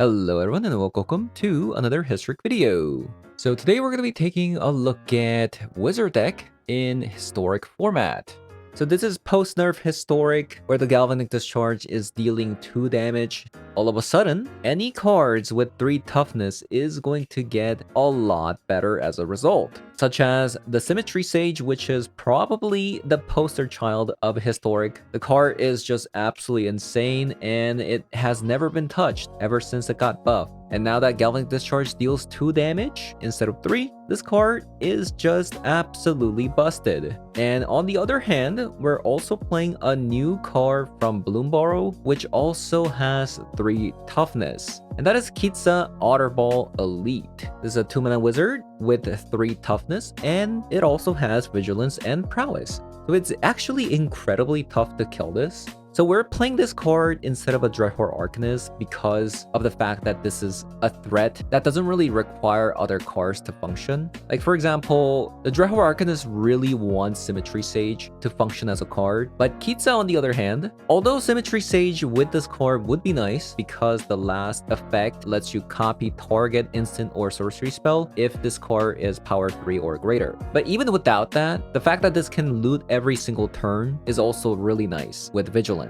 Hello everyone and welcome to another historic video. So today we're going to be taking a look at Wizard deck in historic format. So this is Post-Nerf historic, where the Galvanic Discharge is dealing 2 damage. All of a sudden, any cards with 3 toughness is going to get a lot better as a result. Such as the Symmetry Sage, which is probably the poster child of historic. The card is just absolutely insane and it has never been touched ever since it got buffed. And now that Galvanic Discharge deals 2 damage instead of 3, this card is just absolutely busted. And on the other hand, we're also playing a new card from Bloomburrow, which also has 3 toughness. And that is Kitsa Otter Elite. This is a 2-mana wizard with 3 toughness, and it also has vigilance and prowess. So it's actually incredibly tough to kill this. So we're playing this card instead of a Dreadhorde Arcanist because of the fact that this is a threat that doesn't really require other cards to function. Like for example, the Dreadhorde Arcanist really wants Symmetry Sage to function as a card, but Kitsa on the other hand, although Symmetry Sage with this card would be nice because the last effect lets you copy target instant or sorcery spell if this card is power 3 or greater. But even without that, the fact that this can loot every single turn is also really nice with vigilance.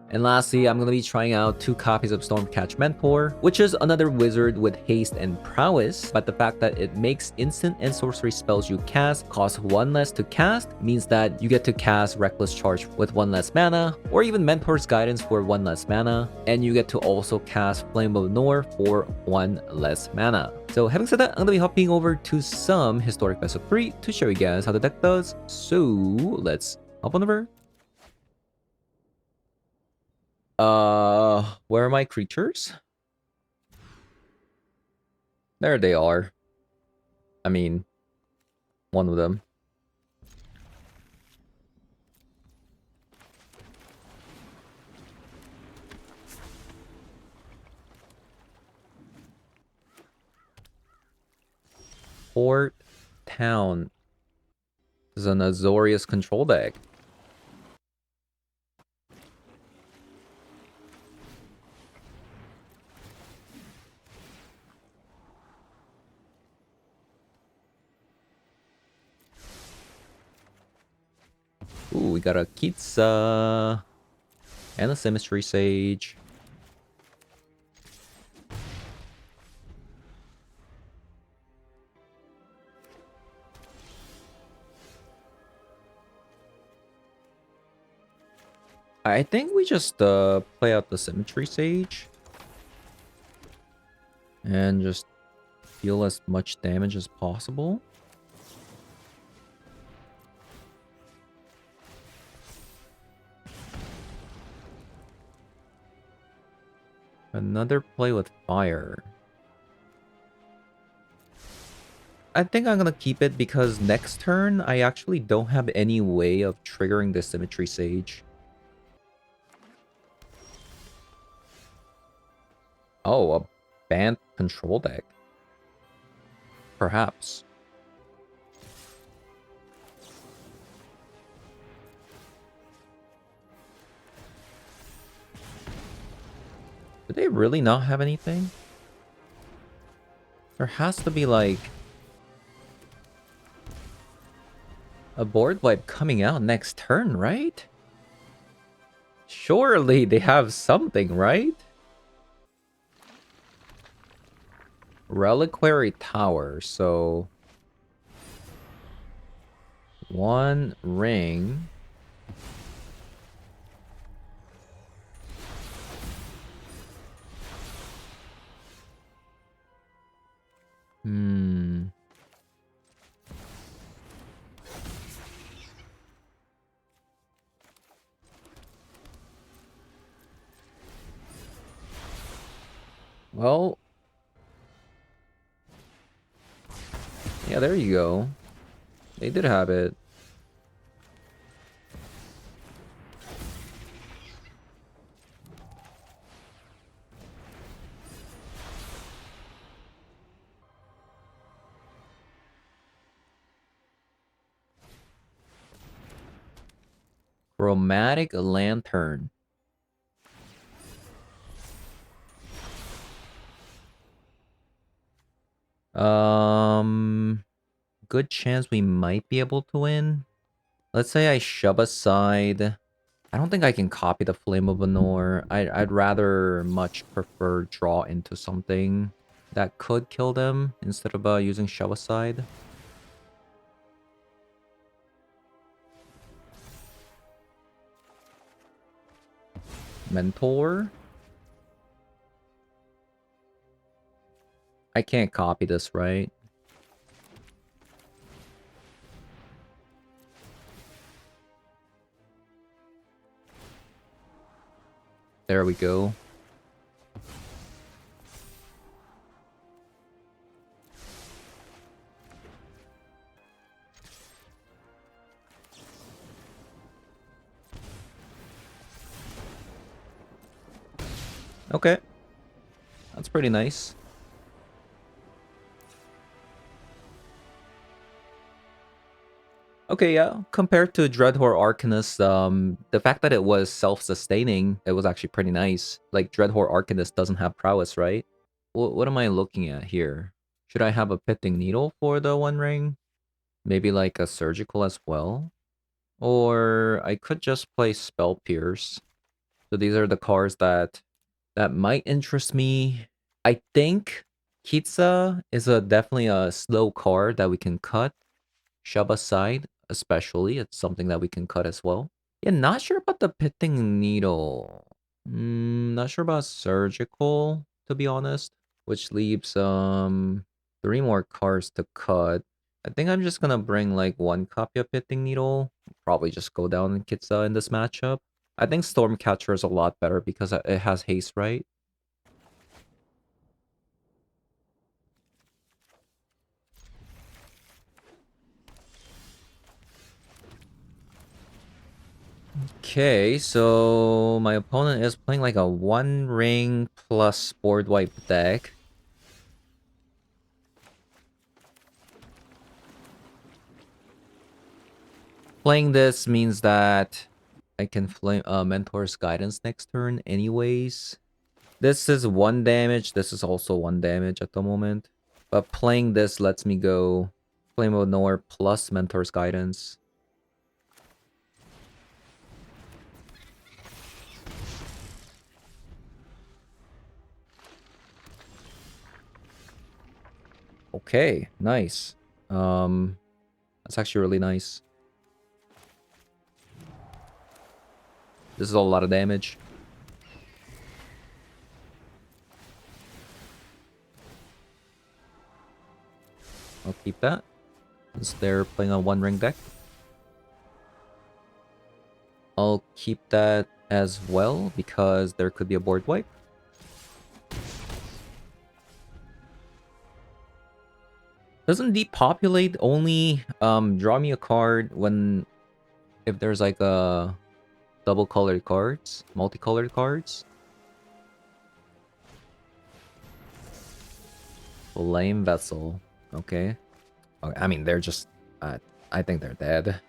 And lastly, I'm going to be trying out 2 copies of Stormcatch Mentor, which is another wizard with haste and prowess, but the fact that it makes instant and sorcery spells you cast cost 1 less to cast means that you get to cast Reckless Charge with 1 less mana, or even Mentor's Guidance for 1 less mana, and you get to also cast Flame of Nor for 1 less mana. So having said that, I'm going to be hopping over to some Historic Best of 3 to show you guys how the deck does. So let's hop on over. Where are my creatures? There they are. I mean, one of them. Port Town. This is an Azorius control deck. Ooh, we got a Kitsa and a Symmetry Sage. I think we just play out the Symmetry Sage and just deal as much damage as possible. Another play with fire. I think I'm gonna keep it because next turn I actually don't have any way of triggering the Symmetry Sage. Oh, a banned control deck. Perhaps. Do they really not have anything? There has to be like a board wipe coming out next turn, right? Surely they have something, right? Reliquary Tower, so 1 ring. Well, yeah, there you go. They did have it. Chromatic Lantern. Good chance we might be able to win. Let's say I shove aside. I don't think I can copy the Flame of Anor. I'd rather much prefer draw into something that could kill them instead of using shove aside. Mentor. I can't copy this, right? There we go. Okay. That's pretty nice. Okay, yeah. Compared to Dreadhorde Arcanist, the fact that it was self-sustaining, it was actually pretty nice. Like, Dreadhorde Arcanist doesn't have prowess, right? What am I looking at here? Should I have a Pitting Needle for the One Ring? Maybe like a Surgical as well? Or I could just play Spell Pierce. So these are the cards that might interest me. I think Kitsa is definitely a slow card that we can cut. Shove aside, especially. It's something that we can cut as well. Yeah, not sure about the Pitting Needle. Not sure about Surgical, to be honest. Which leaves 3 more cards to cut. I think I'm just gonna bring like 1 copy of Pitting Needle. Probably just go down in Kitsa in this matchup. I think Stormcatcher is a lot better because it has haste, right? Okay, so my opponent is playing like a 1 ring plus board wipe deck. Playing this means that I can flame Mentor's Guidance next turn anyways. This is 1 damage, this is also 1 damage at the moment. But playing this lets me go Flame of Nor plus Mentor's Guidance. Okay, nice. That's actually really nice. This is a lot of damage. I'll keep that, since they're playing a 1 ring deck. I'll keep that as well, because there could be a board wipe. Doesn't depopulate only draw me a card when if there's like a double colored cards, multicolored cards? Flame Vessel. Okay. I mean, they're just I think they're dead.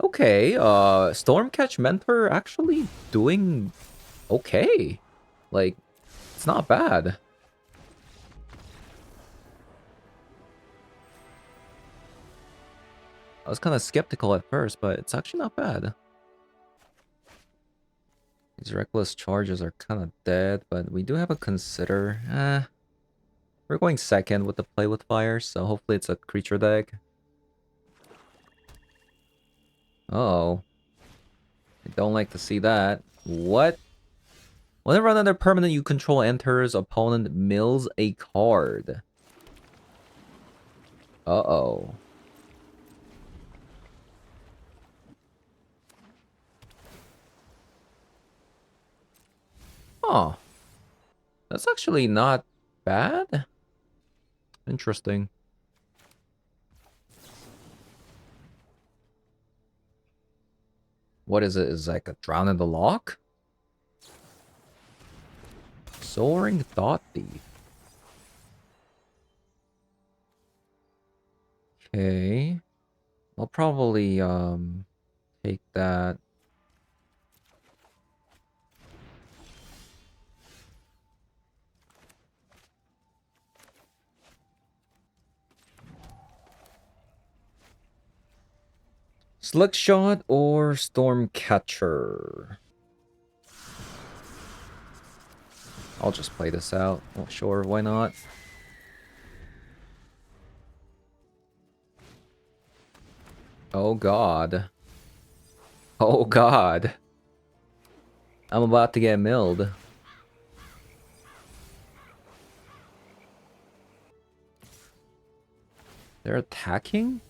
Okay, Stormcatch Mentor actually doing okay. Like, it's not bad. I was kind of skeptical at first, but it's actually not bad. These reckless charges are kind of dead, but we do have a consider. We're going second with the play with fire, so hopefully it's a creature deck. Oh. I don't like to see that. What? Whenever another permanent you control enters, opponent mills a card. Uh-oh. Oh. That's actually not bad. Interesting. What is it? Is it like a Drown in the Lock? Soaring Thought Thief. Okay. I'll probably take that. Slugshot or Stormcatcher? I'll just play this out. Well, sure, why not? Oh god. Oh god. I'm about to get milled. They're attacking?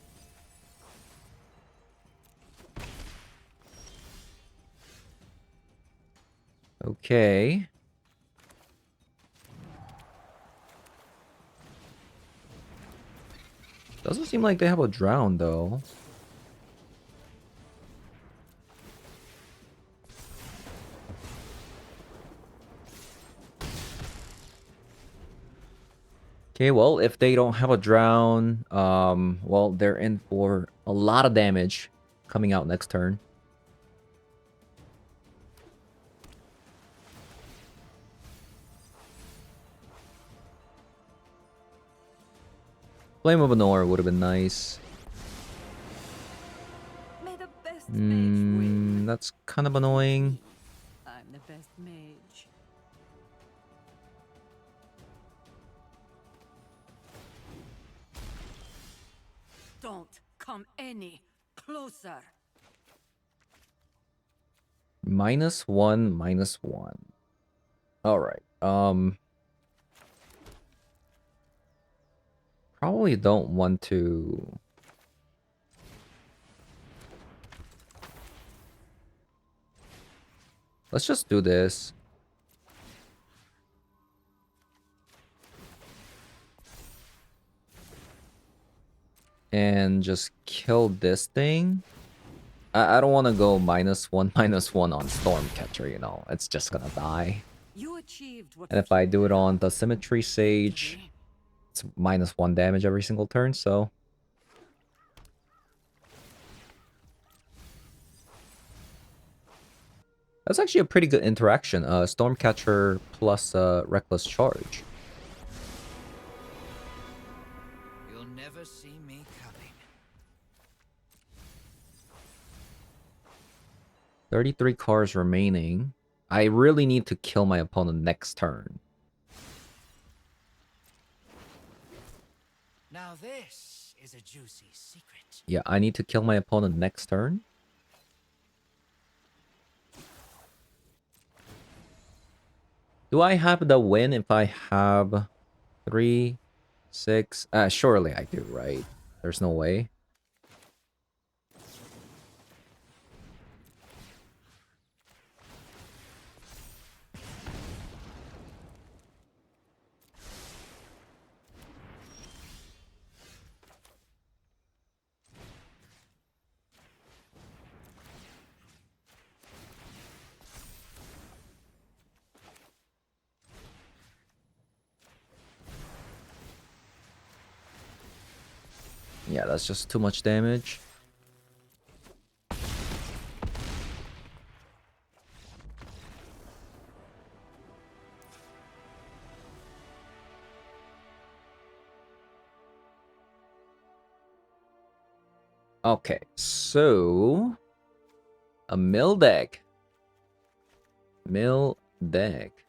Okay. Doesn't seem like they have a drown though. Okay, well, if they don't have a drown, well, they're in for a lot of damage coming out next turn. Flame of Anor would have been nice. May the best mage win. That's kind of annoying. I'm the best mage. Don't come any closer. -1, -1. Alright, probably don't want to... Let's just do this. And just kill this thing. I don't want to go -1, -1 on Stormcatcher, you know. It's just gonna die. You achieved what And if I do it on the Symmetry Sage, it's -1 damage every single turn, so... That's actually a pretty good interaction. Stormcatcher plus Reckless Charge. You'll never see me coming. 33 cards remaining. I really need to kill my opponent next turn. Now this is a juicy secret. Yeah, I need to kill my opponent next turn. Do I have the win if I have 3, 6? Surely I do, right? There's no way. Yeah, that's just too much damage. Okay, so... a mill deck. Mill deck.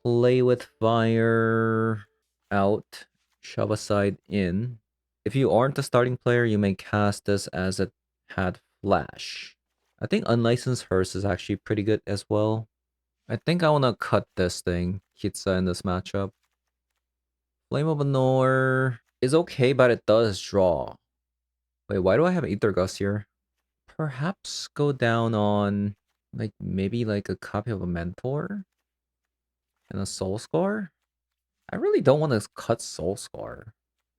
Play with fire out. Shove aside in. If you aren't a starting player, you may cast this as it had flash. I think Unlicensed Hearse is actually pretty good as well. I think I want to cut this thing, Kitsa, in this matchup. Flame of Anor is okay, but it does draw. Wait, why do I have Aether Gust here? Perhaps go down on, like, maybe like a copy of a Mentor? And a Soul Scar? I really don't want to cut Soul Scar.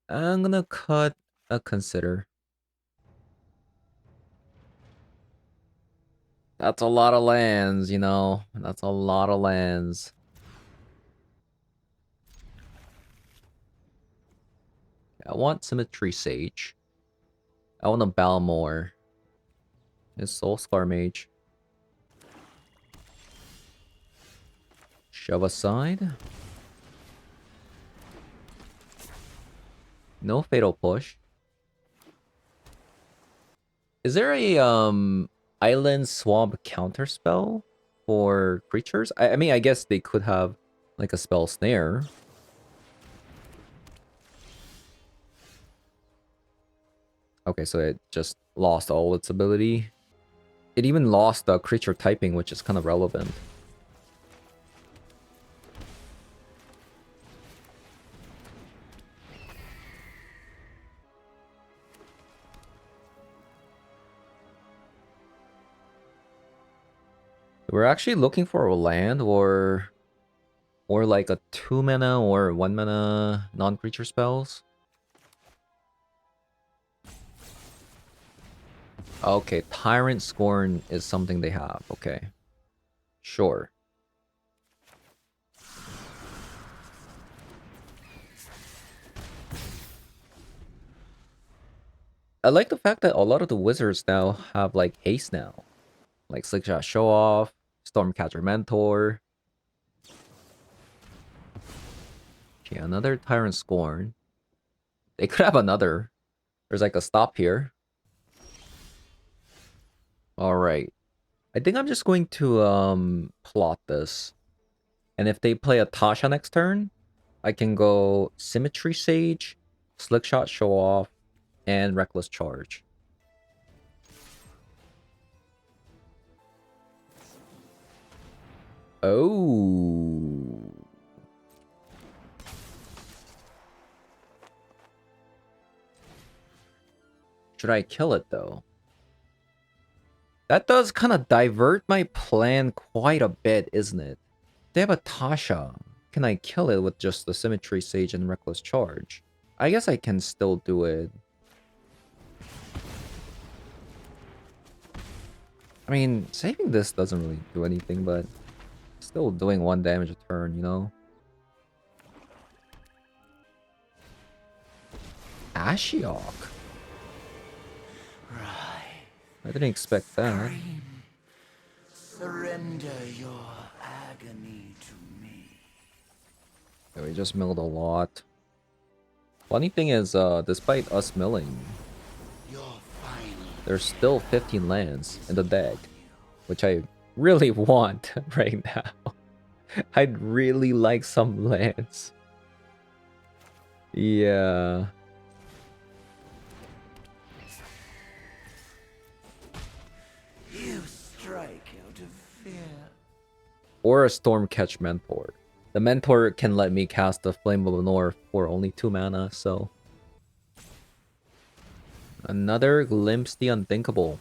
I'm gonna cut a Consider. That's a lot of lands, you know. That's a lot of lands. I want Symmetry Sage. I want a Balmor. His Soul Scar Mage. Shove aside. No Fatal Push. Is there a island swamp counter spell for creatures? I mean, I guess they could have like a spell snare. Okay, so it just lost all its ability. It even lost the creature typing, which is kind of relevant. We're actually looking for a land or like a 2 mana or 1 mana non-creature spells. Okay, Tyrant Scorn is something they have. Okay. Sure. I like the fact that a lot of the wizards now have like haste now. Like Slickshot Show Off, Stormcatcher Mentor. Okay, another Tyrant Scorn. They could have another. There's like a stop here. Alright. I think I'm just going to plot this. And if they play a Tasha next turn, I can go Symmetry Sage, Slickshot Show Off, and Reckless Charge. Oh. Should I kill it though? That does kind of divert my plan quite a bit, isn't it? They have a Tasha. Can I kill it with just the Symmetry Sage and Reckless Charge? I guess I can still do it. I mean, saving this doesn't really do anything, but still doing 1 damage a turn, you know? Ashiok. Right. I didn't expect that. Surrender your agony to me. Yeah, we just milled a lot. Funny thing is, despite us milling, there's still 15 lands in the deck, which I really want right now. I'd really like some lands. Yeah. You strike out of fear. Or a Stormcatch Mentor. The Mentor can let me cast the Flame of the North for only 2 mana, so... Another Glimpse the Unthinkable.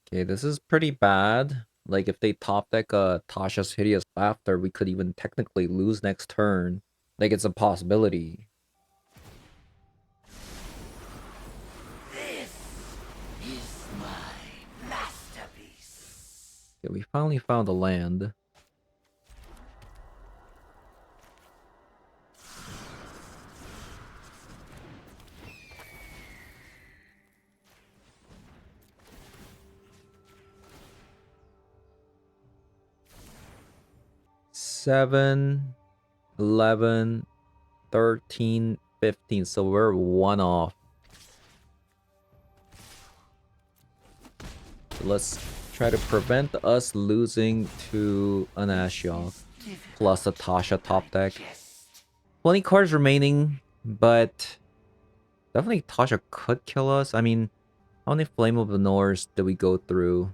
Okay, this is pretty bad. Like, if they top deck Tasha's Hideous Laughter, we could even technically lose next turn. Like, it's a possibility. This is my masterpiece. Okay, we finally found a land. Seven, 11, 13, 15. So we're 1 off. So let's try to prevent us losing to an Ashiok. Plus a Tasha top deck. 20 cards remaining, but definitely Tasha could kill us. I mean, how many Flame of the Norse did we go through?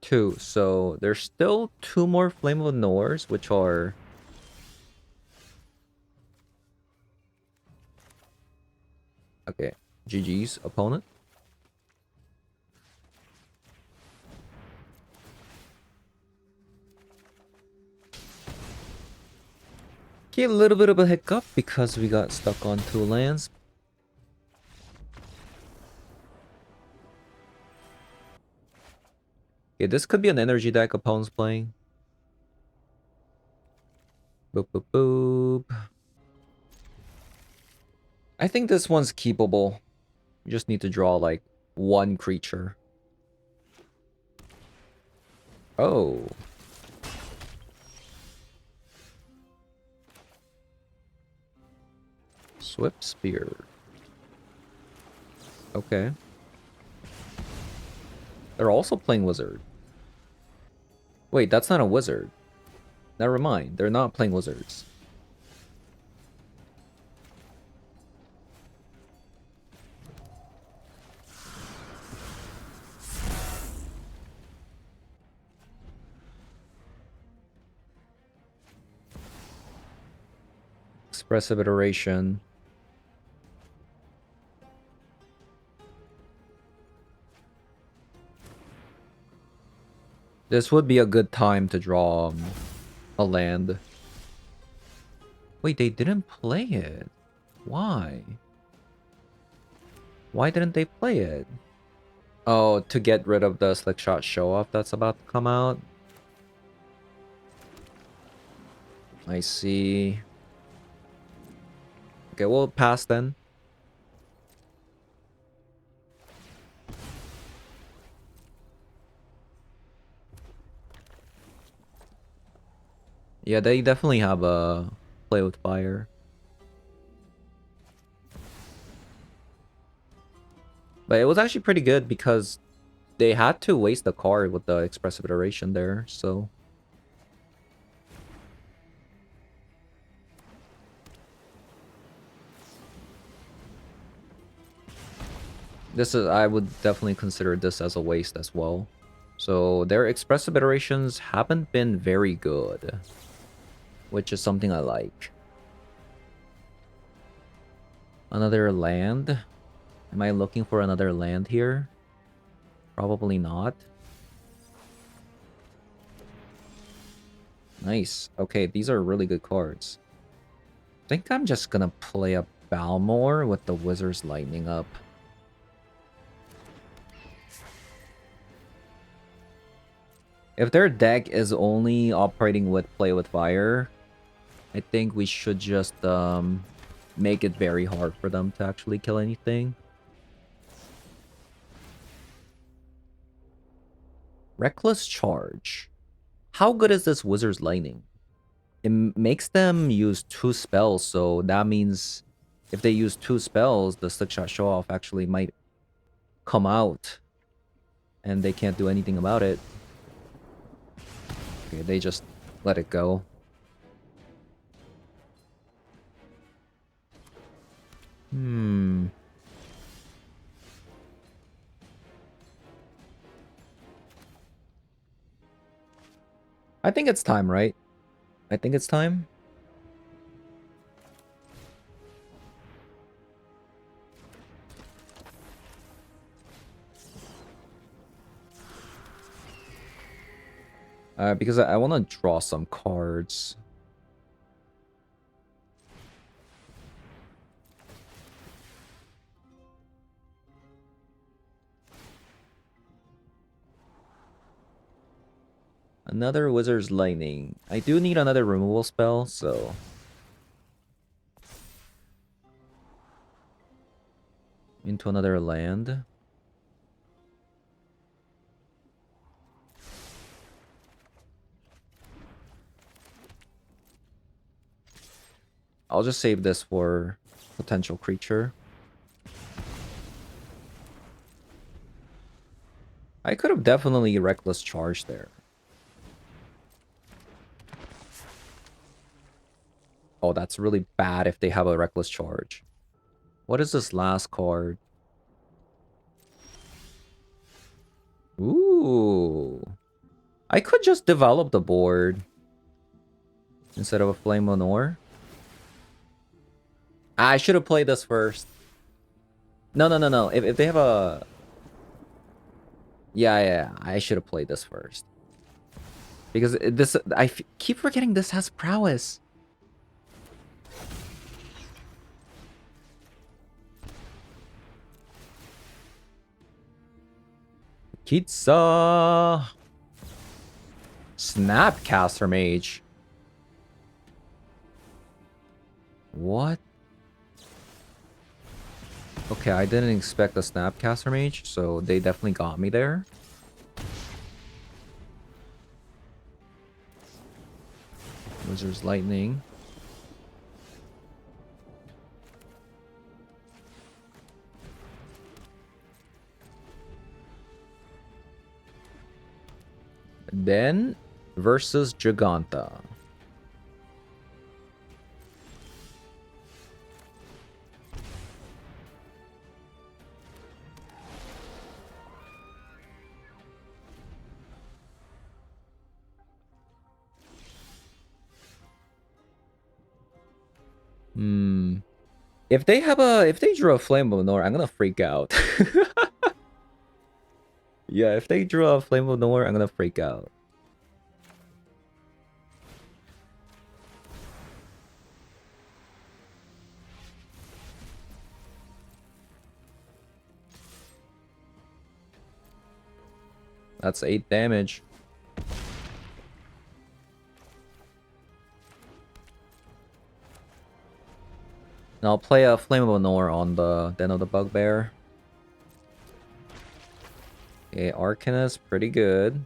2. So there's still 2 more Flame of the Norse, which are... Okay, GG's opponent. Okay, a little bit of a hiccup because we got stuck on 2 lands. Okay, this could be an energy deck opponent's playing. Boop, boop, boop. I think this one's keepable. You just need to draw, like, 1 creature. Oh. Swift Spear. Okay. They're also playing wizard. Wait, that's not a wizard. Never mind. They're not playing wizards. Expressive iteration. This would be a good time to draw a land. Wait, they didn't play it. Why? Why didn't they play it? Oh, to get rid of the slick shot show off that's about to come out. I see. Okay, we'll pass then. Yeah, they definitely have a play with fire. But it was actually pretty good because they had to waste the card with the expressive iteration there, so... This is, I would definitely consider this as a waste as well. So their expressive iterations haven't been very good, which is something I like. Another land? Am I looking for another land here? Probably not. Nice. Okay, these are really good cards. I think I'm just gonna play a Balmor with the Wizard's Lightning up. If their deck is only operating with Play with Fire, I think we should just make it very hard for them to actually kill anything. Reckless Charge. How good is this Wizard's Lightning? It makes them use 2 spells, so that means if they use 2 spells, the Slickshot Show-Off actually might come out. And they can't do anything about it. Okay, they just let it go. I think it's time, right? I think it's time. Because I want to draw some cards. Another Wizard's Lightning. I do need another removal spell, so... Into another land. I'll just save this for potential creature. I could have definitely Reckless Charge there. Oh, that's really bad if they have a Reckless Charge. What is this last card? Ooh. I could just develop the board instead of a Flame Lenore. I should have played this first. No. If they have a... Yeah. I should have played this first. Because this... keep forgetting this has prowess. Kitsa. Snapcaster Mage. What? Okay, I didn't expect a Snapcaster Mage, so they definitely got me there. Wizard's Lightning. Then versus Giganta. If they drew a Flame of Nor, I'm gonna freak out. Yeah, if they drew a Flame of Nor, I'm gonna freak out. That's 8 damage. Now I'll play a Flame of Nor on the Den of the Bugbear. Okay, Arcanist, pretty good.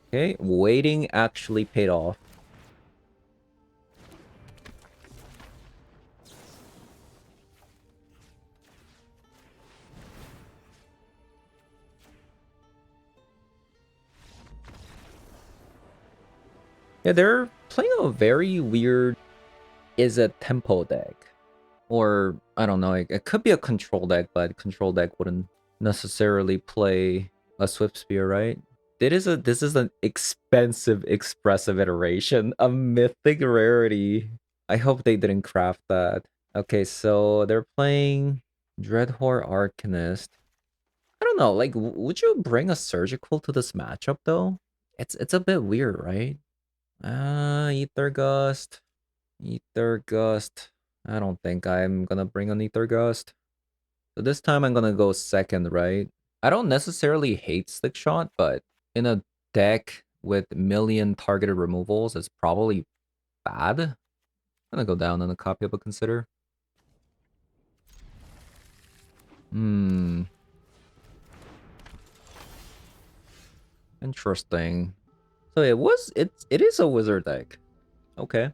Okay, waiting actually paid off. Yeah, they're playing a very weird is a tempo deck. Or, I don't know, it could be a control deck, but control deck wouldn't necessarily play a Swift Spear, right? This is an expensive expressive iteration, a mythic rarity. I hope they didn't craft that. Okay, so they're playing Dreadhorde Arcanist. I don't know, like, would you bring a Surgical to this matchup, though? It's a bit weird, right? Ether Gust. Ether Gust. I don't think I'm gonna bring an Ether Gust. So this time I'm gonna go second, right? I don't necessarily hate Slick Shot, but in a deck with million targeted removals, it's probably bad. I'm gonna go down on a copy of a Consider. Interesting. So it is a wizard deck. Okay.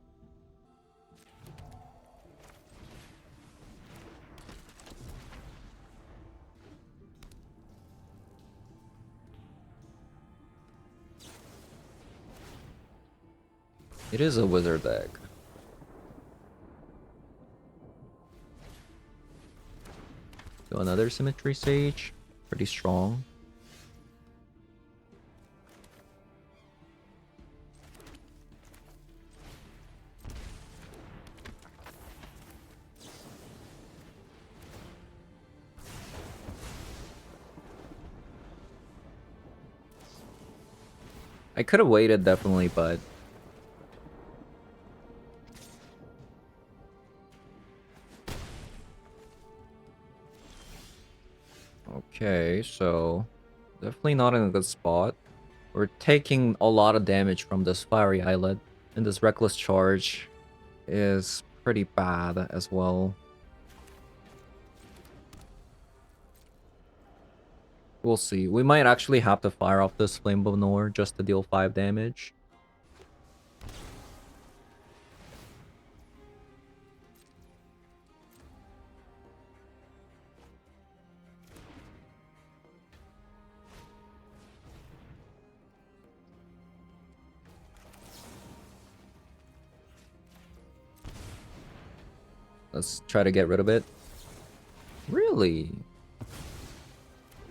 It is a wizard deck. So another Symmetry Sage. Pretty strong. I could have waited, definitely, but... Okay, so... Definitely not in a good spot. We're taking a lot of damage from this Fiery Islet. And this Reckless Charge is pretty bad as well. We'll see. We might actually have to fire off this Flame of Nor just to deal 5 damage. Let's try to get rid of it. Really?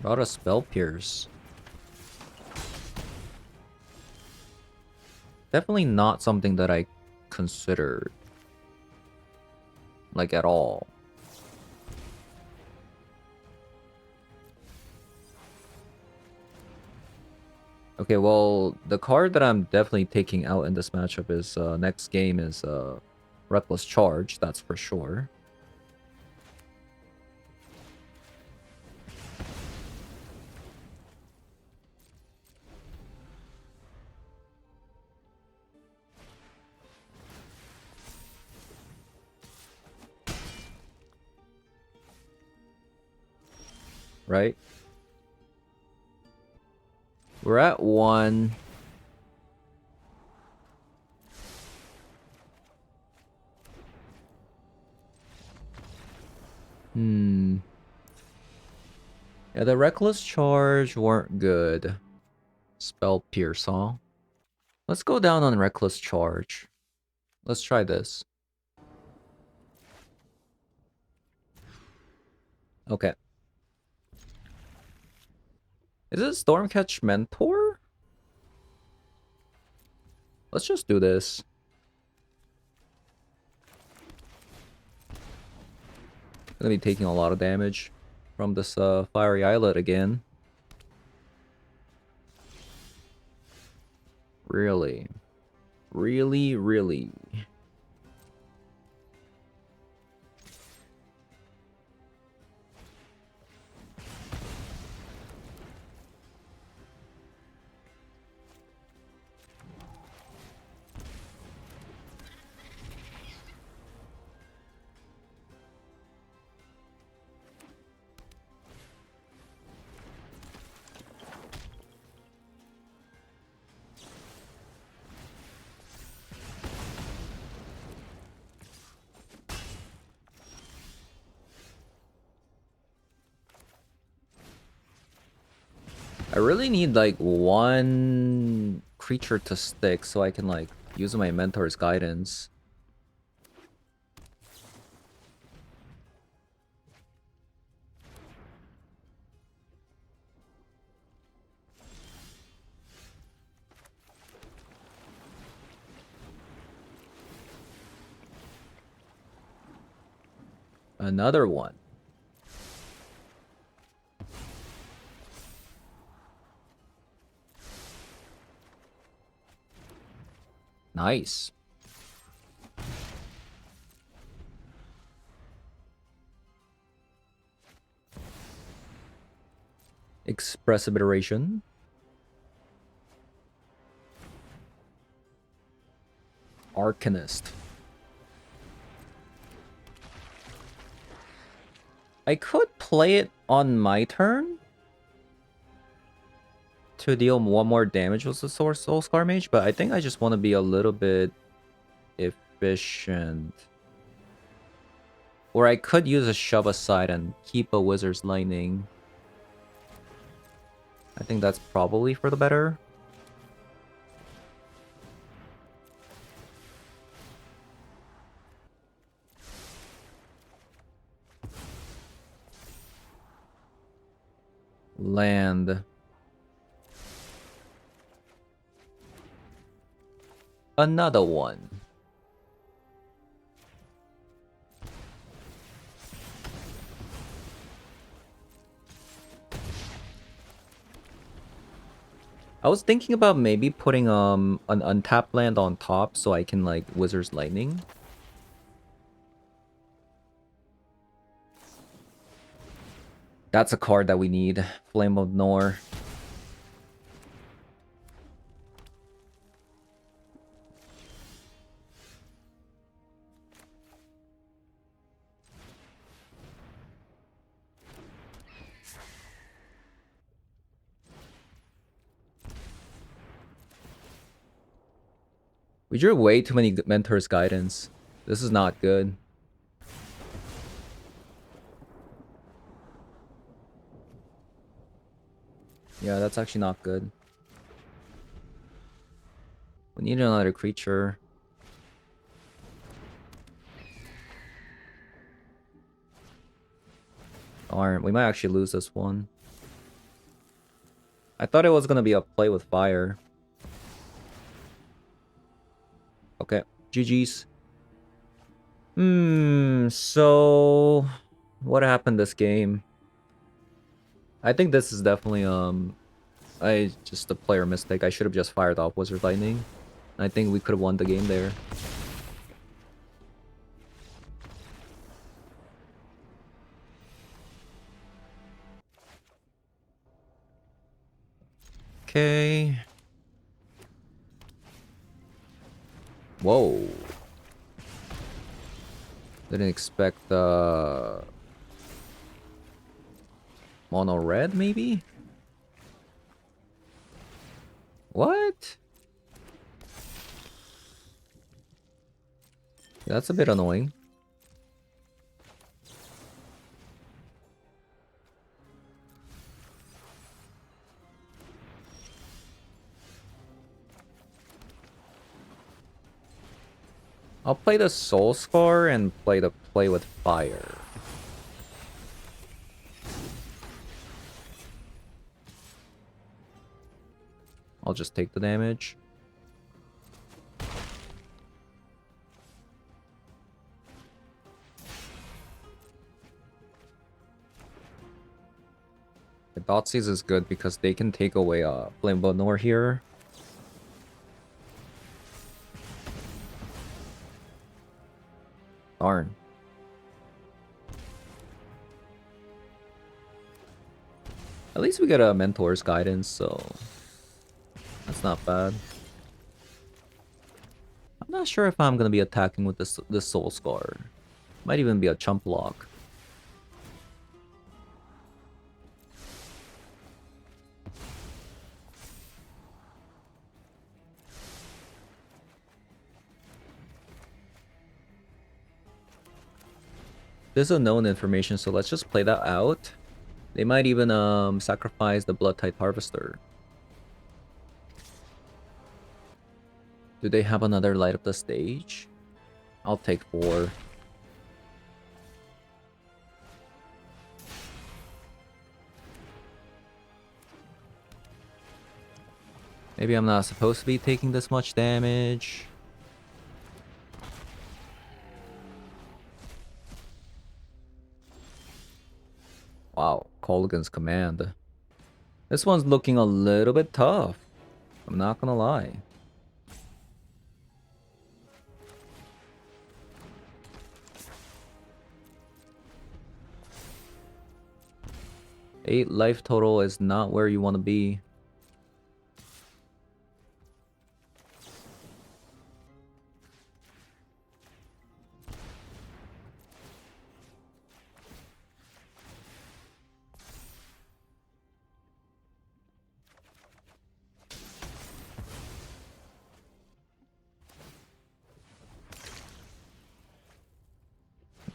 Brought a Spell Pierce. Definitely not something that I considered. Like, at all. Okay, well, the card that I'm definitely taking out in this matchup is, next game is, Reckless Charge, that's for sure. Right? We're at 1. Yeah, the Reckless Charge weren't good. Spell Pierce, huh? Let's go down on Reckless Charge. Let's try this. Okay. Is it Stormcatch Mentor? Let's just do this. Gonna be taking a lot of damage from this Fiery Islet again. Really? Really, really? I really need like one creature to stick so I can like use my mentor's guidance. Another one. Nice. Expressive Iteration. Arcanist. I could play it on my turn to deal one more damage with the Soul Scar Mage, but I think I just want to be a little bit efficient. Or I could use a Shove Aside and keep a Wizard's Lightning. I think that's probably for the better. Land. Another one. I was thinking about maybe putting an untapped land on top so I can like Wizard's Lightning. That's a card that we need. Flame of Nor. We drew way too many Mentor's Guidance. This is not good. Yeah, that's actually not good. We need another creature. Darn, we might actually lose this one. I thought it was gonna be a play with fire. Okay, GG's. So what happened this game? I think this is definitely just a player mistake. I should have just fired off Wizard Lightning. I think we could have won the game there. Okay. Whoa. Didn't expect mono red maybe? What? That's a bit annoying. I'll play the Soul Scar and play the Play with Fire. I'll just take the damage. The Dotsies is good because they can take away Bloomburrow here. Darn. At least we get a Mentor's Guidance, so that's not bad. I'm not sure if I'm gonna be attacking with this Soul Scar. Might even be a chump block. There's unknown information, so let's just play that out. They might even sacrifice the Blood-Tide Harvester. Do they have another Light Up the Stage? I'll take 4. Maybe I'm not supposed to be taking this much damage. Wow, Colgan's Command. This one's looking a little bit tough. I'm not gonna lie. Eight life total is not where you want to be.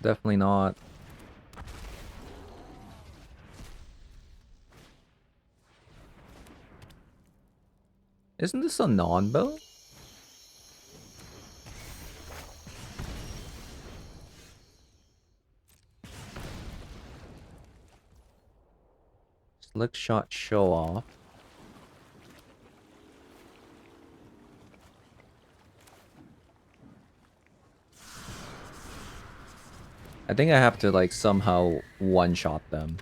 Definitely not. Isn't this a non-bow? Slick Shot Show Off. I think I have to like somehow one-shot them.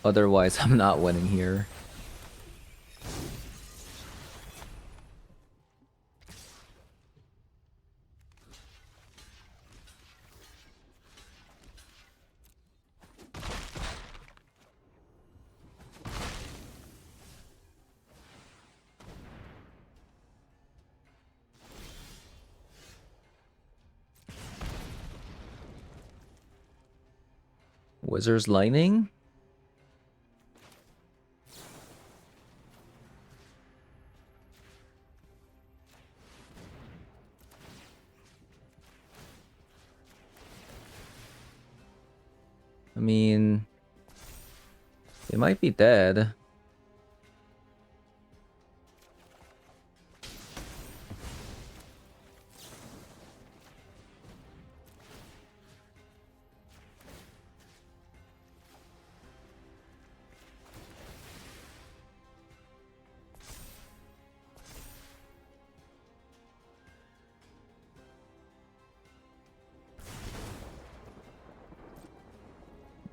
Otherwise, I'm not winning here. Wizard's Lightning? I mean, they might be dead.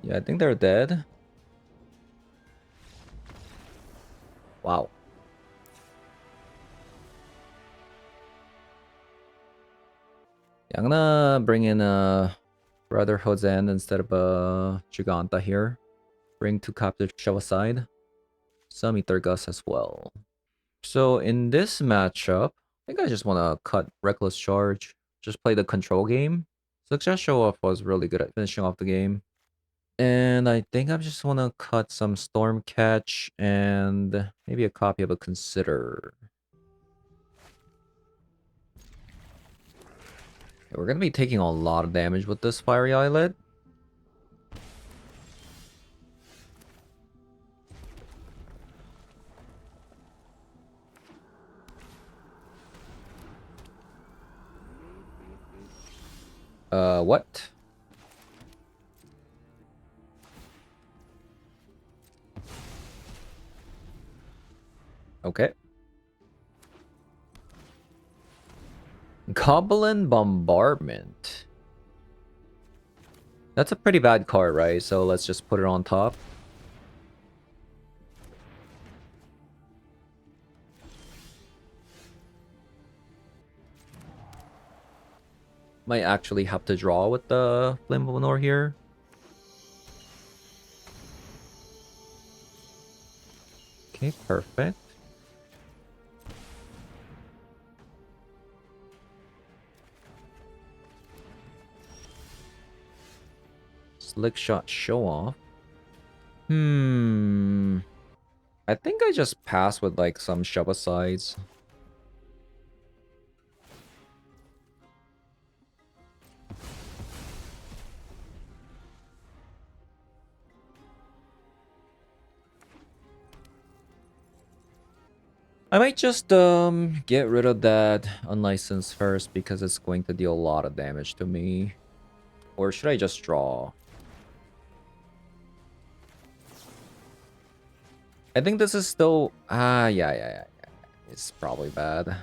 Yeah, I think they're dead. Wow. Yeah, I'm gonna bring in a Brotherhood's End instead of a Giganta here. Bring 2 captives show aside. Some Ether Gust as well. So in this matchup, I think I just want to cut Reckless Charge. Just play the control game. Success Show Off was really good at finishing off the game. And I think I just want to cut some Storm Catch and maybe a copy of a Consider. We're going to be taking a lot of damage with this Fiery Eyelid. What? Okay. Goblin Bombardment. That's a pretty bad card, right? So let's just put it on top. Might actually have to draw with the Flame of Lenore here. Okay, perfect. Slick Shot Show Off. I think I just pass with like some shove-asides. I might just get rid of that unlicensed first because it's going to deal a lot of damage to me. Or should I just draw? I think this is still yeah. It's probably bad.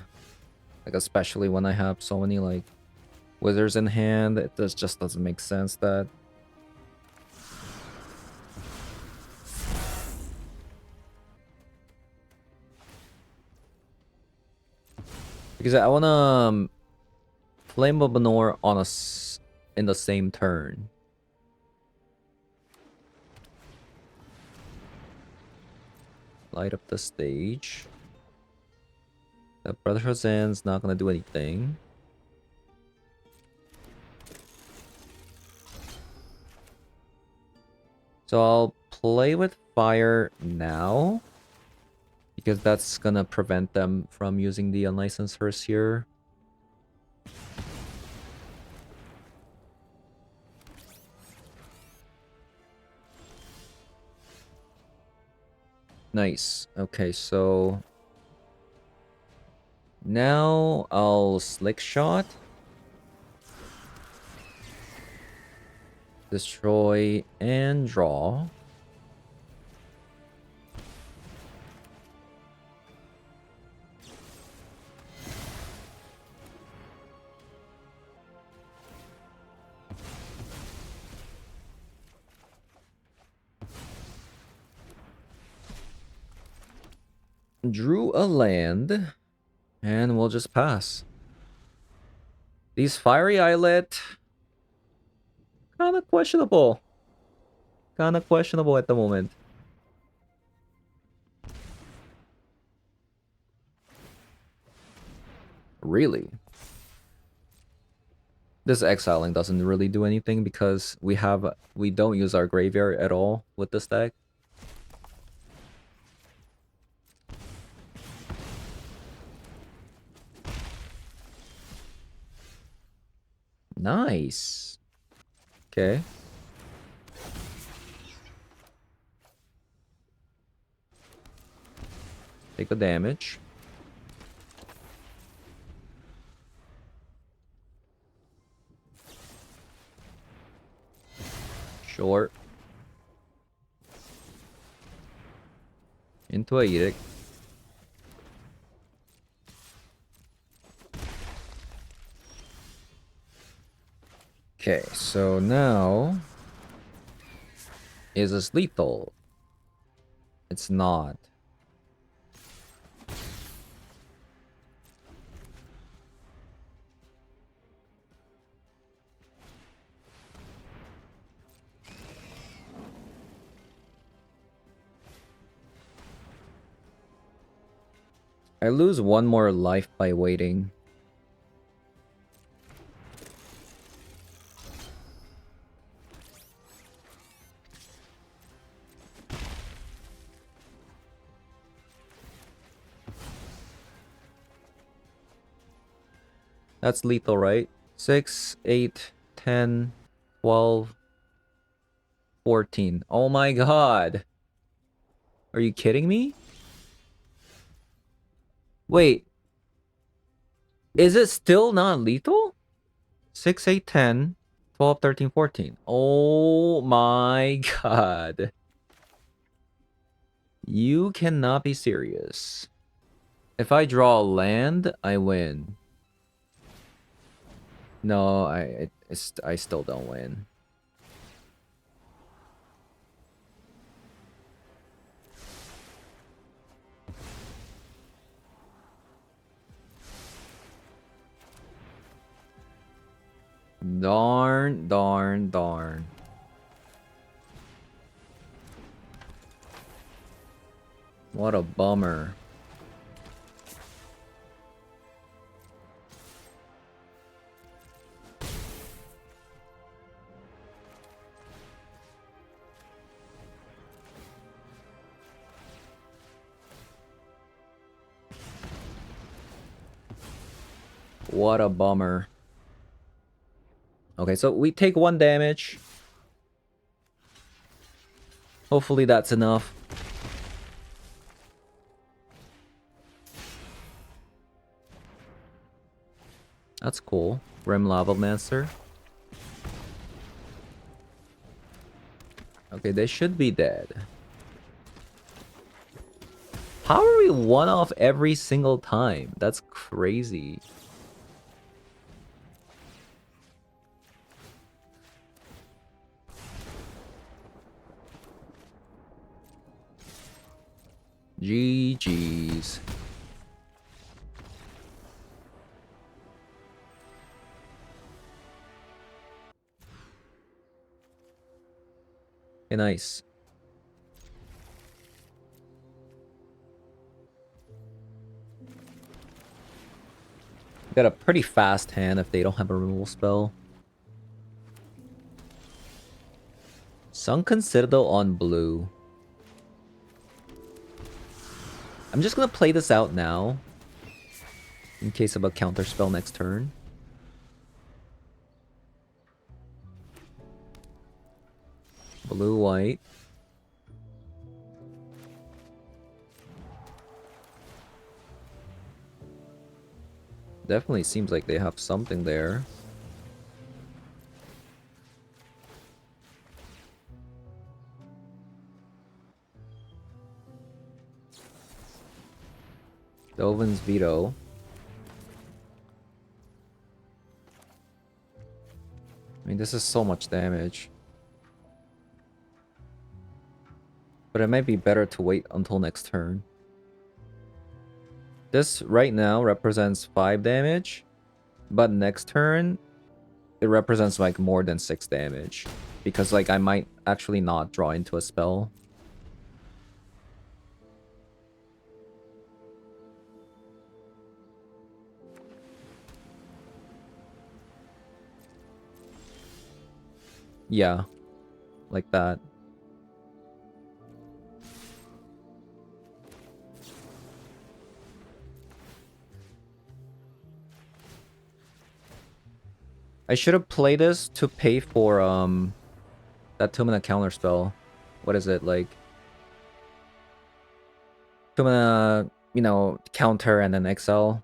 Like especially when I have so many like wizards in hand, it just doesn't make sense that because I wanna Flame of Benor on in the same turn. Light up the stage. The Brotherhood's End's not gonna do anything. So I'll play with fire now. Because that's gonna prevent them from using the unlicensed first here. Nice. Okay, so now I'll Slick Shot. Destroy and draw. Drew a land, and we'll just pass. These Fiery Islet, kind of questionable. Kind of questionable at the moment. Really? This exiling doesn't really do anything because we don't use our graveyard at all with this deck. Nice. Okay. Take the damage. Short. Into a Edict. Okay, so now... Is this lethal? It's not. I lose one more life by waiting. That's lethal, right? 6, 8, 10, 12, 14. Oh my god. Are you kidding me? Wait. Is it still not lethal? 6, 8, 10, 12, 13, 14. Oh my god. You cannot be serious. If I draw land, I win. No, I still don't win. Darn, darn, darn. What a bummer. What a bummer. Okay, so we take 1 damage. Hopefully that's enough. That's cool. Rim Lava Mancer. Okay, they should be dead. How are we 1 off every single time? That's crazy. GG's. Okay, nice. Got a pretty fast hand if they don't have a removal spell. Sunken Citadel on blue. I'm just gonna play this out now. In case of a counter spell next turn. Blue, white. Definitely seems like they have something there. Delvin's Veto. I mean, this is so much damage. But it might be better to wait until next turn. This right now represents 5 damage. But next turn, it represents like more than 6 damage. Because like I might actually not draw into a spell. Yeah, like that. I should have played this to pay for that 2-mana counter spell. What is it like? 2-mana, you know, counter and then exile.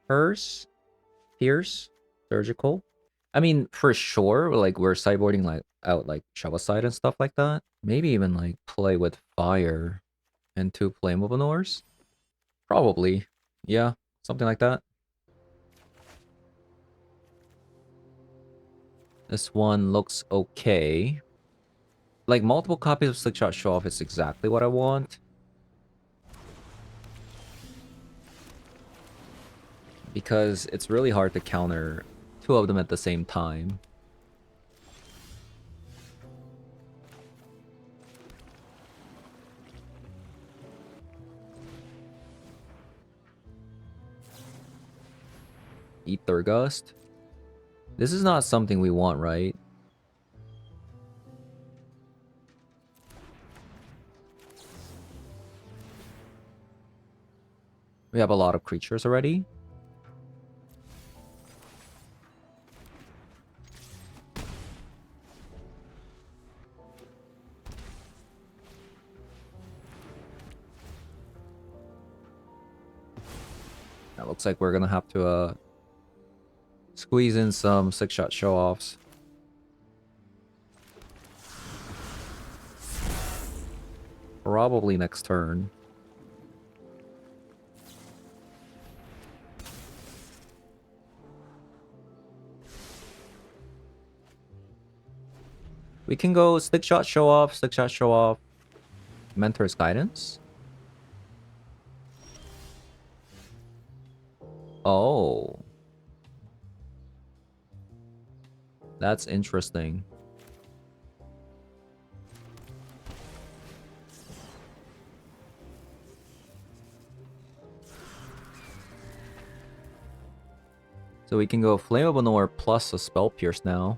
Pierce, surgical. I mean, for sure, like we're sideboarding like out like Side and stuff like that. Maybe even like play with fire and 2 flame Openors. Probably, yeah, something like that. This one looks okay. Like multiple copies of Slickshot Show Off is exactly what I want. Because it's really hard to counter 2 of them at the same time. Ether Gust. This is not something we want, right? We have a lot of creatures already. That looks like we're gonna have to Squeeze in some 6-shot show-offs. Probably next turn. We can go 6-shot show-off, 6-shot show-off, Mentor's Guidance. Oh. That's interesting. So we can go Flame of Manor plus a Spell Pierce now.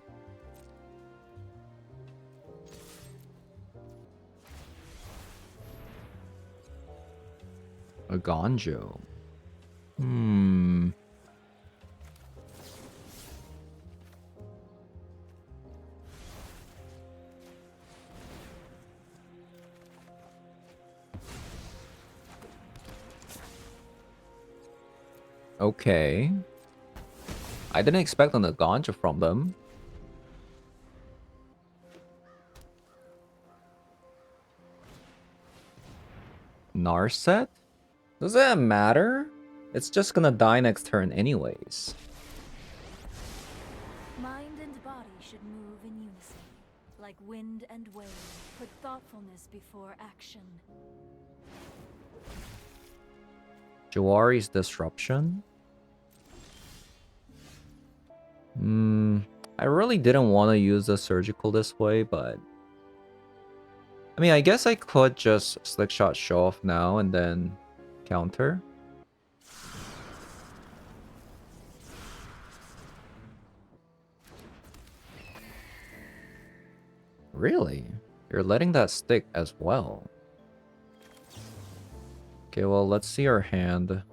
A Gonjo. Okay. I didn't expect on the Gonjo from them. Narset? Does that matter? It's just gonna die next turn anyways. Mind and body should move in unison, like wind and wave. Put thoughtfulness before action. Jawari's Disruption? I really didn't want to use the Surgical this way, but... I mean, I guess I could just Slickshot show off now and then counter. Really? You're letting that stick as well. Okay, well, let's see our hand.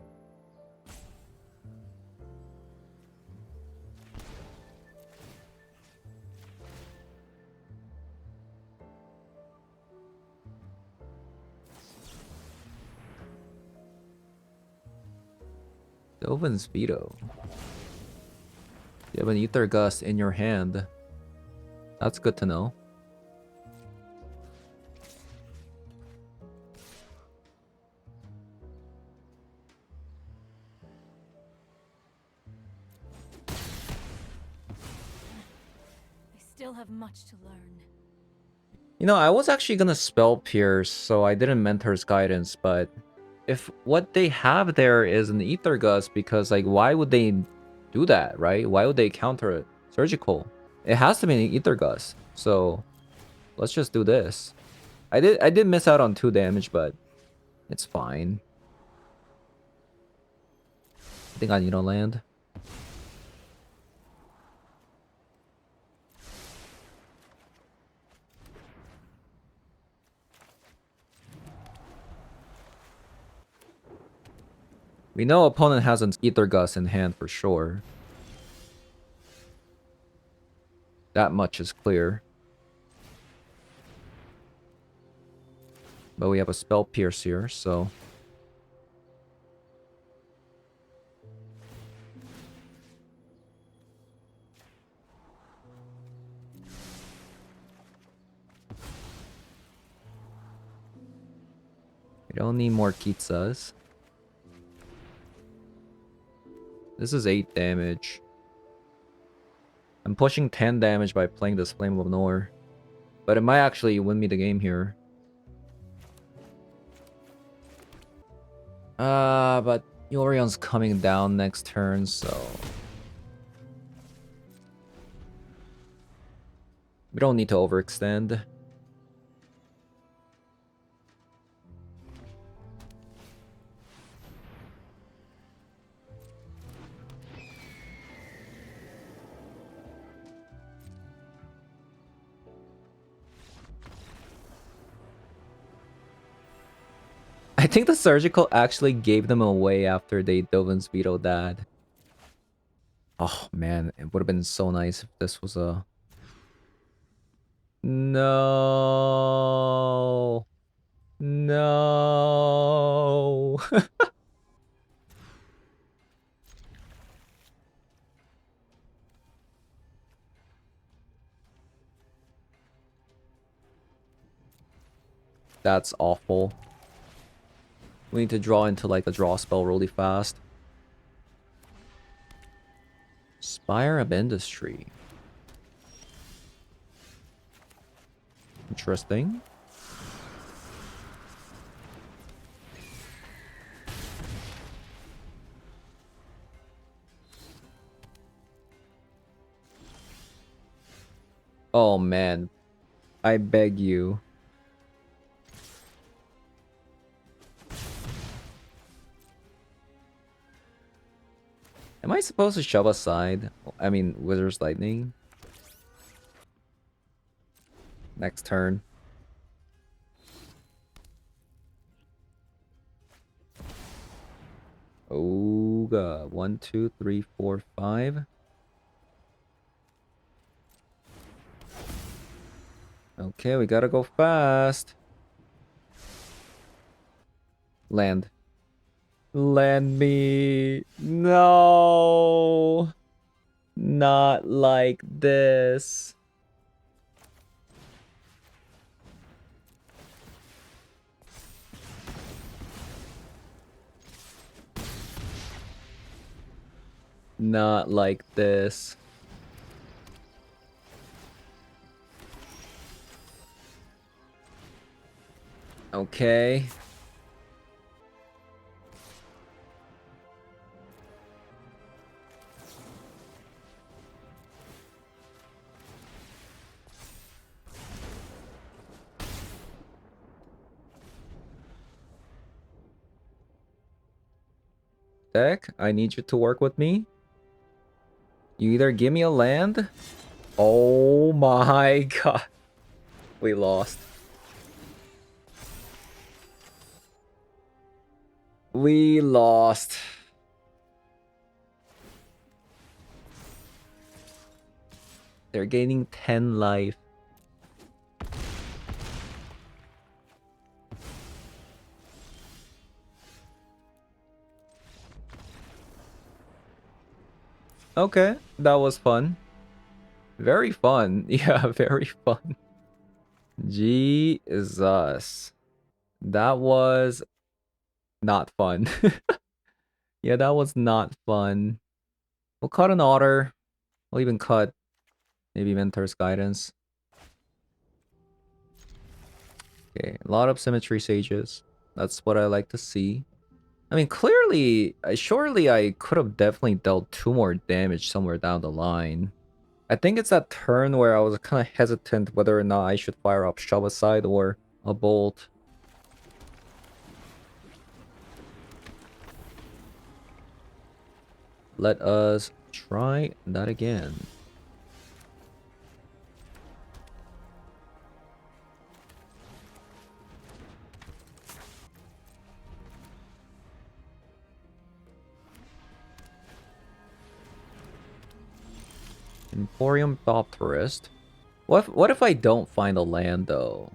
Dovin Veto. You have an Ether Gust in your hand. That's good to know. I still have much to learn. You know, I was actually gonna Spell Pierce, so I didn't Mentor's Guidance, but if what they have there is an Ether Gust, because like, why would they do that, right? Why would they counter it? Surgical. It has to be an Ether Gust, so let's just do this. I did miss out on 2 damage, but it's fine. I think I need to land. We know opponent has an Ether Gust in hand for sure. That much is clear. But we have a Spell Pierce here, so... we don't need more Kitsas. This is 8 damage. I'm pushing 10 damage by playing this Flame of Nor. But it might actually win me the game here. But Yorion's coming down next turn, so... we don't need to overextend. I think the Surgical actually gave them away after they Dovin's Veto that. Oh man, it would have been so nice if this was a... No. No. That's awful. We need to draw into like a draw spell really fast. Spire of Industry. Interesting. Oh man, I beg you. Am I supposed to shove aside? I mean, Wizard's Lightning. Next turn. Oh god. 1, 2, 3, 4, 5. Okay, we gotta go fast. Land. Land me. No. Not like this. Not like this. Okay. Deck, I need you to work with me. You either give me a land. Oh my god. We lost. We lost. They're gaining 10 life. Okay, that was fun. Very fun. Yeah, very fun. Jesus. That was not fun. Yeah, that was not fun. We'll cut an Otter. We'll even cut maybe Mentor's Guidance. Okay, a lot of Symmetry Sages. That's what I like to see. I mean, clearly, surely I could have definitely dealt 2 more damage somewhere down the line. I think it's that turn where I was kind of hesitant whether or not I should fire up Shove Aside or a Bolt. Let us try that again. Emporium Thopterist. What if I don't find a land though?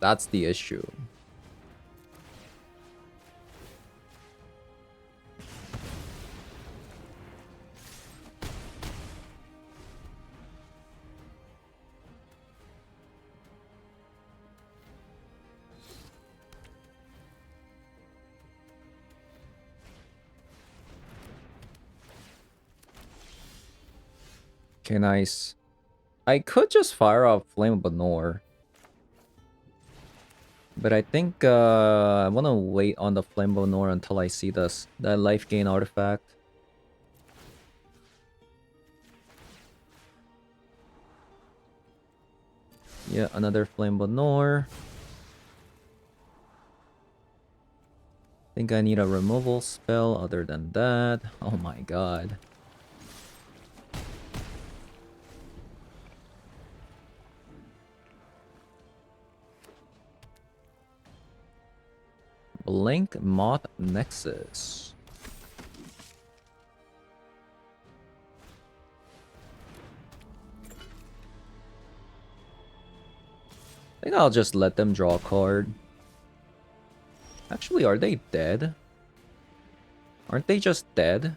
That's the issue. Okay, nice. I could just fire off Flame of Banor. But I think I want to wait on the Flame of Banor until I see this that life gain artifact. Yeah, another Flame of Banor. Think I need a removal spell other than that. Oh my god. Blink Moth Nexus. I think I'll just let them draw a card. Actually, are they dead? Aren't they just dead?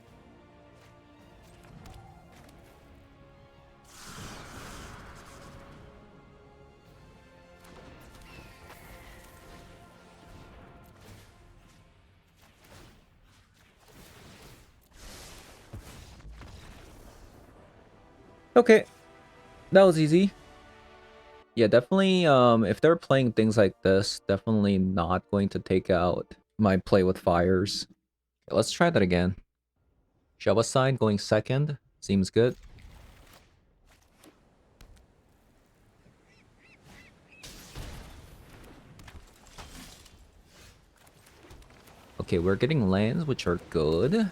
Okay, that was easy. Yeah, definitely, if they're playing things like this, definitely not going to take out my play with fires. Okay, let's try that again. Shove aside going second. Seems good. Okay, we're getting lands, which are good.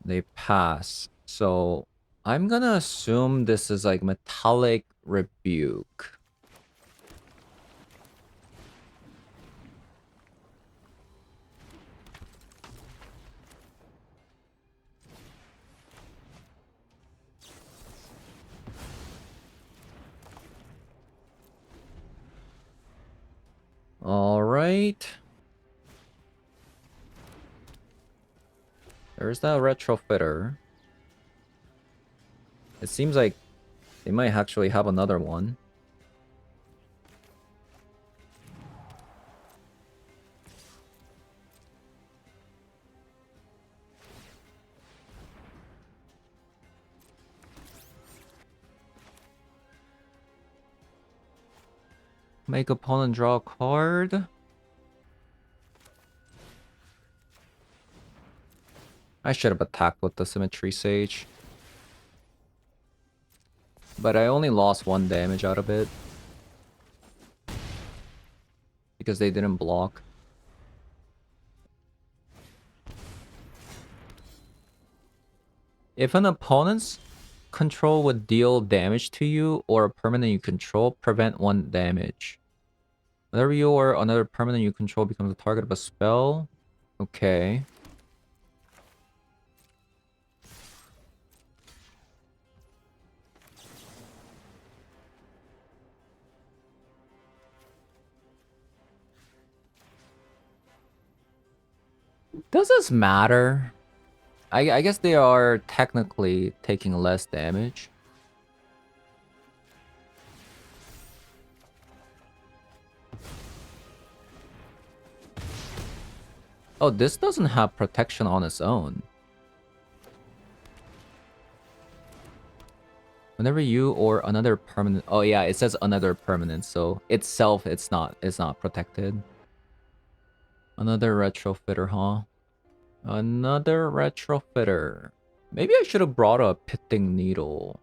They pass. So I'm gonna assume this is like Metallic Rebuke. All right. There's that retrofitter. It seems like they might actually have another one. Make opponent draw a card. I should have attacked with the Symmetry Sage. But I only lost 1 damage out of it. Because they didn't block. If an opponent's control would deal damage to you or a permanent you control, prevent 1 damage. Whenever you or another permanent you control becomes the target of a spell. Okay. Does this matter? I guess they are technically taking less damage. Oh, this doesn't have protection on its own. Whenever you or another permanent... Oh yeah, it says another permanent, so itself it's not protected. Another retrofitter, huh? Another retrofitter. Maybe I should have brought a pitting needle.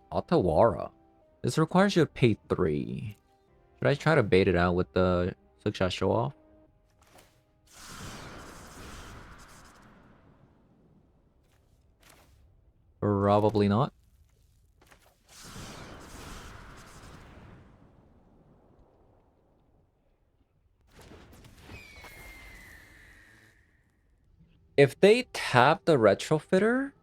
Otawara. This requires you to pay 3. Should I try to bait it out with the success show off? Probably not. If they tap the retrofitter,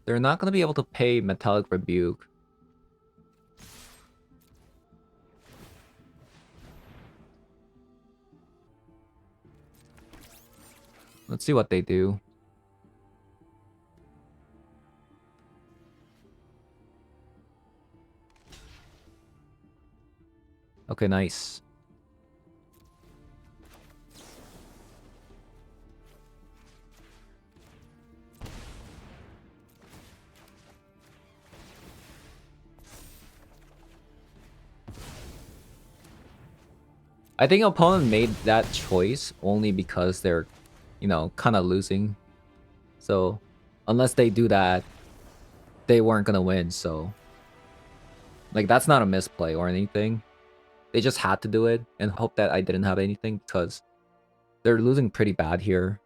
they're not going to be able to pay Metallic Rebuke. Let's see what they do. Okay, nice. I think opponent made that choice only because they're, you know, kind of losing. So, unless they do that, they weren't gonna win, so... Like, that's not a misplay or anything. They just had to do it and hope that I didn't have anything because they're losing pretty bad here.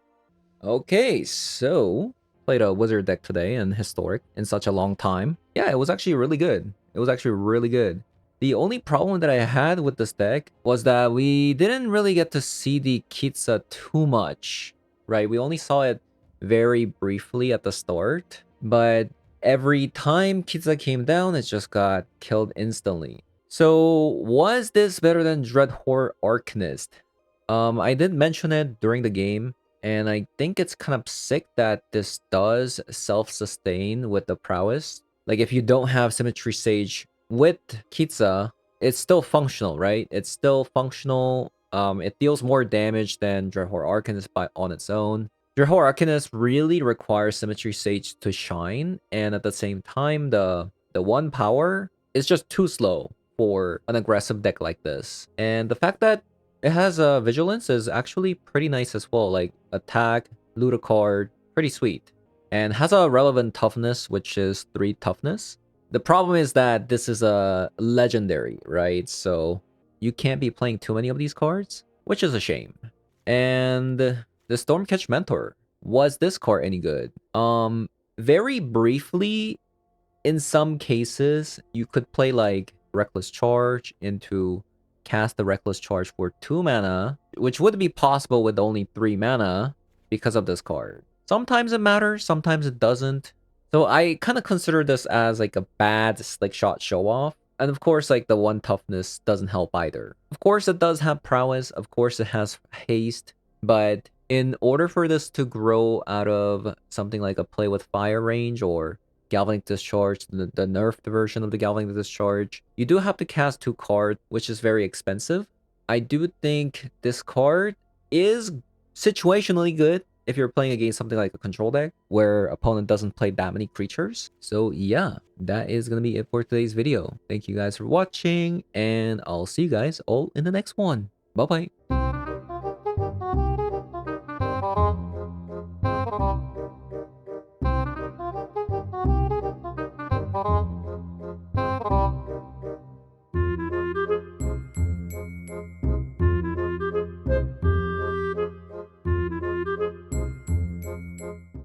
Okay, so... Played a wizard deck today in Historic in such a long time. Yeah, it was actually really good. It was actually really good. The only problem that I had with this deck was that we didn't really get to see the Kitsa too much, right? We only saw it very briefly at the start, but every time Kitsa came down, it just got killed instantly. So was this better than Dreadhorde Arcanist? I did mention it during the game, and I think it's kind of sick that this does self-sustain with the prowess. Like if you don't have Symmetry Sage with Kitsa, it's still functional, right? It's still functional It deals more damage than Dreadhorde Arcanist on its own. Dreadhorde Arcanist really requires Symmetry Sage to shine, and at the same time, the 1 power is just too slow for an aggressive deck like this. And the fact that it has a Vigilance is actually pretty nice as well, like attack, loot a card, pretty sweet. And has a relevant toughness, which is 3 toughness. The problem is that this is a legendary, right? So you can't be playing too many of these cards, which is a shame. And the Stormcatch Mentor. Was this card any good? Very briefly, in some cases, you could play like Reckless Charge into cast the Reckless Charge for 2 mana, which would be possible with only 3 mana because of this card. Sometimes it matters, sometimes it doesn't. So I kind of consider this as like a bad Slick Shot show-off. And of course, like the 1 toughness doesn't help either. Of course, it does have prowess. Of course, it has haste. But in order for this to grow out of something like a play with fire range or Galvanic Discharge, the nerfed version of the Galvanic Discharge, you do have to cast 2 cards, which is very expensive. I do think this card is situationally good if you're playing against something like a control deck where opponent doesn't play that many creatures. So yeah, that is going to be it for today's video. Thank you guys for watching, and I'll see you guys all in the next one. Bye-bye.